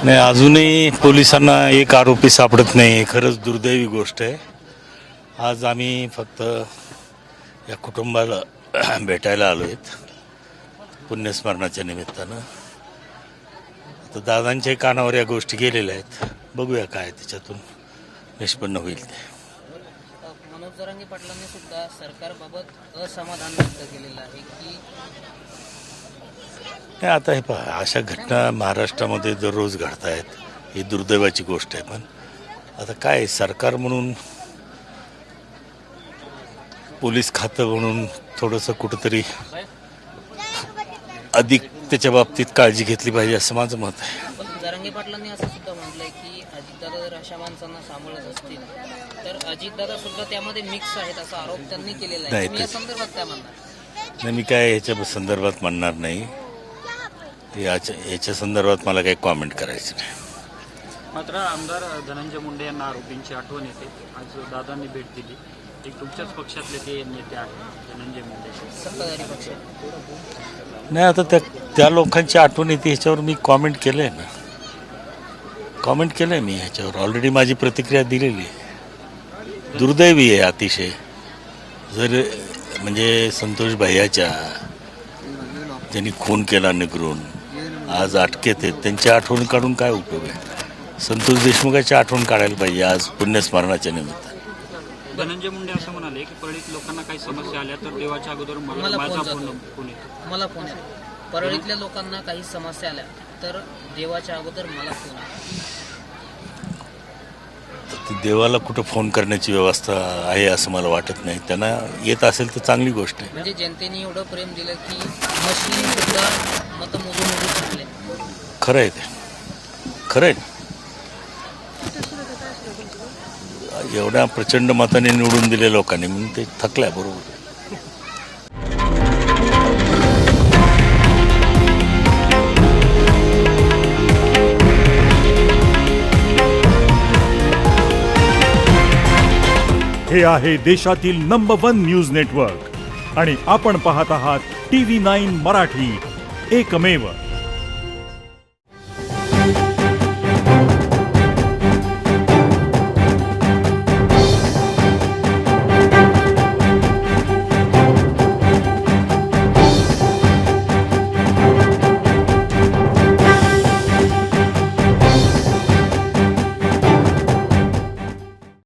नाही, अजूनही पोलिसांना एक आरोपी सापडत नाही. खरंच दुर्दैवी गोष्ट आहे. आज आम्ही फक्त या कुटुंबाला भेटायला आलो आहेत पुण्यस्मरणाच्या निमित्तानं. तर दादांच्याही कानावर या गोष्टी गेलेल्या आहेत. बघूया काय त्याच्यातून निष्पन्न होईल ते. मनोज जरांगे पाटलांनी सुद्धा सरकारबाबत असमाधान व्यक्त केलेलं आहे की नाही, आता हे पहा, अशा घटना महाराष्ट्रामध्ये दररोज घडत आहेत. ही दुर्दैवाची गोष्ट आहे. पण आता काय सरकार म्हणून, पोलीस खातं म्हणून थोडंसं कुठंतरी अधिक त्याच्या बाबतीत काळजी घेतली पाहिजे असं माझं मत आहे. पण जरांगे पाटलांनी असं सुद्धा म्हटलंय की अजितदादा जर अशा माणसांना सांभाळत असतील तर अजितदादा सुद्धा त्यामध्ये मिक्स आहेत असा आरोप त्यांनी केलेला आहे. तुम्ही या संदर्भात काय म्हणणार? नाही, मी काय याच्या संदर्भात म्हणणार नाही. याच्या संदर्भात मला काही कॉमेंट करायचं नाही. मात्र आमदार धनंजय मुंडे यांना आरोपींची आठवण येते. आज दादांनी भेट दिली. एक तुमच्याच पक्षातले ते नेते आहेत धनंजय मुंडे, सत्ताधारी पक्ष. नाही, आता त्या लोकांची आठवण येते ह्याच्यावर मी कॉमेंट केलं आहे ना. कॉमेंट केलं आहे मी ह्याच्यावर. ऑलरेडी माझी प्रतिक्रिया दिलेली आहे. दुर्दैवी आहे अतिशय. जर म्हणजे संतोष भैयाच्या ज्यांनी खून केला निगरून आज अटकेत आहेत, त्यांची आठवण काढून काय उपयोग आहे? संतोष देशमुखाची आठवण काढायला पाहिजे आज पुण्यस्मरणाच्या निमित्तानं. धनंजय मुंडे असं म्हणाले की परळीत लोकांना काही समस्या आल्या तर देवाच्या अगोदर मला माझा फोन येतो. मला फोन येतो. परळीतल्या लोकांना काही समस्या आल्या तर देवाच्या अगोदर मला फोन येतो. देवाला कुठं फोन करण्याची व्यवस्था आहे असं मला वाटत नाही. त्यांना येत असेल तर चांगली गोष्ट आहे. म्हणजे जनतेने एवढं प्रेम दिलं की मशीन सुद्धा मतमोजून सुटले. खरं आहे ते. खरं आहे. एवढ्या प्रचंड मताने निवडून दिले लोकांनी म्हणून ते थकल्या. बरोबर. हे आहे देशातील नंबर 1 न्यूज नेटवर्क आणि आपण पाहत आहात TV9 मराठी, एकमेव.